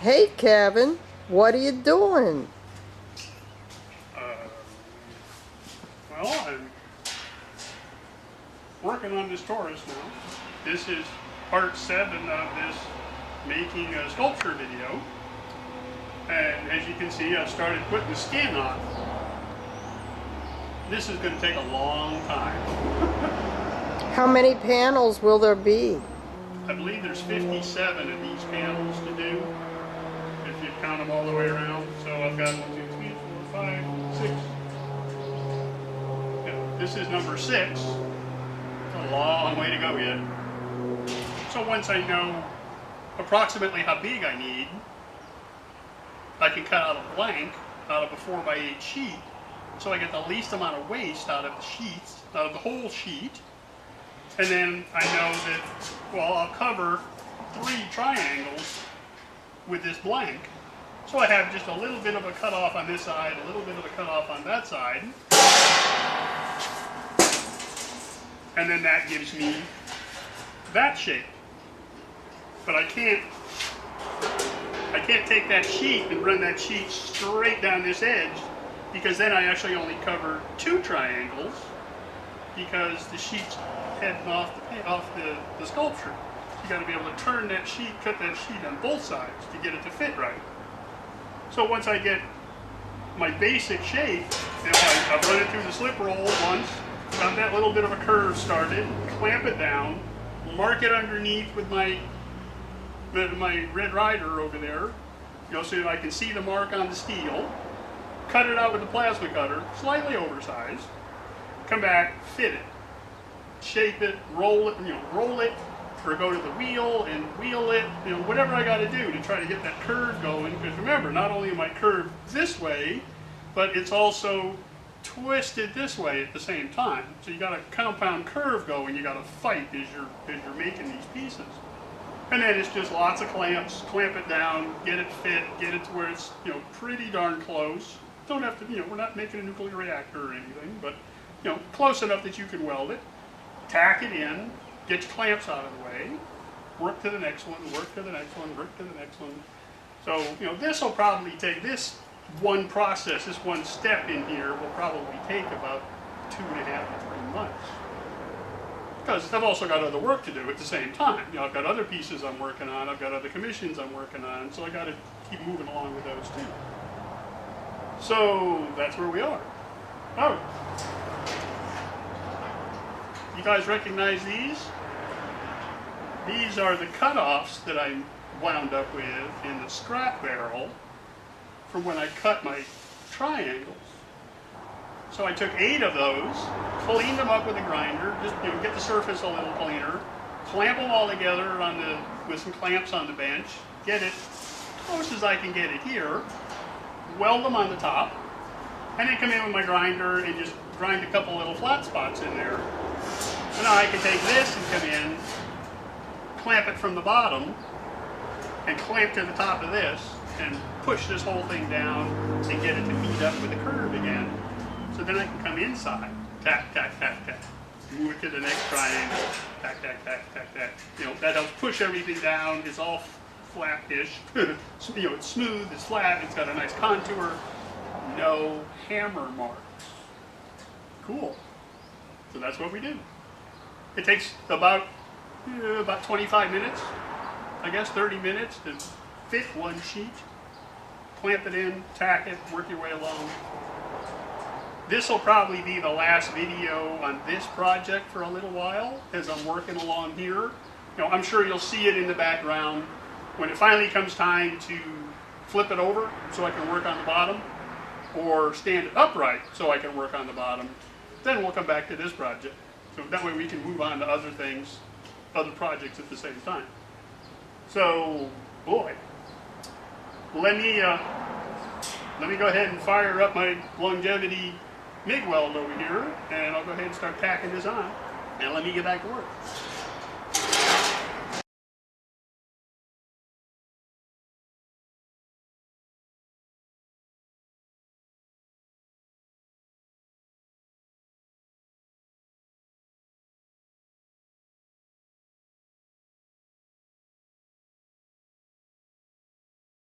Hey, Kevin, what are you doing? Uh, well, I'm working on this Taurus now. This is part 7 of this making a sculpture video. And as you can see, I've started putting the skin on. This is going to take a long time. How many panels will there be? I believe there's 57 of these panels to do, if you count them all the way around. So I've got 1, 2, 3, 4, 5, 6. Yeah, this is number 6. It's a long way to go yet. So once I know approximately how big I need, I can cut out a blank out of a 4x8 sheet, so I get the least amount of waste out of the sheets, out of the whole sheet. And then I know that, well, I'll cover 3 triangles with this blank. So I have just a little bit of a cutoff on this side, a little bit of a cutoff on that side. And then that gives me that shape. But I can't take that sheet and run that sheet straight down this edge, because then I actually only cover 2 triangles, because the sheet's heading off the sculpture. You got to be able to turn that sheet, cut that sheet on both sides to get it to fit right. So once I get my basic shape, I've run it through the slip roll once, got that little bit of a curve started, clamp it down, mark it underneath with my Red Rider over there, so that I can see the mark on the steel, cut it out with the plasma cutter, slightly oversized, come back, fit it, shape it, roll it, or go to the wheel and wheel it, whatever I got to do to try to get that curve going. Because remember, not only am I curved this way, but it's also twisted this way at the same time. So you got a compound curve going. You got to fight as you're making these pieces. And then it's just lots of clamps, clamp it down, get it fit, get it to where it's pretty darn close. Don't have to, we're not making a nuclear reactor or anything, but close enough that you can weld it, tack it in, get your clamps out of the way, work to the next one, work to the next one, work to the next one. So this will probably take, this one process, this one step in here will probably take about 2.5 to 3 months. Because I've also got other work to do at the same time. I've got other pieces I'm working on, I've got other commissions I'm working on, so I got to keep moving along with those too. So that's where we are. Oh, you guys recognize these? These are the cutoffs that I wound up with in the scrap barrel from when I cut my triangles. So I took 8 of those, cleaned them up with a grinder, just get the surface a little cleaner, clamp them all together with some clamps on the bench, get it close as I can get it here, weld them on the top, and then come in with my grinder and just grind a couple little flat spots in there. So now I can take this and come in, clamp it from the bottom, and clamp to the top of this, and push this whole thing down and get it to meet up with the curve again. So then I can come inside, tack, tack, tack, tack, move it to the next triangle, tack, tack, tack, tack, tack. That helps push everything down. It's all flat-ish. It's smooth, it's flat, it's got a nice contour, no hammer marks. Cool. So that's what we do. It takes about 25 minutes, I guess 30 minutes to fit one sheet, clamp it in, tack it, work your way along. This will probably be the last video on this project for a little while as I'm working along here. I'm sure you'll see it in the background when it finally comes time to flip it over so I can work on the bottom, or stand it upright so I can work on the bottom. Then we'll come back to this project. So that way we can move on to other things, other projects at the same time. So, boy, let me go ahead and fire up my longevity MIG weld over here, and I'll go ahead and start tacking this on, and let me get back to work.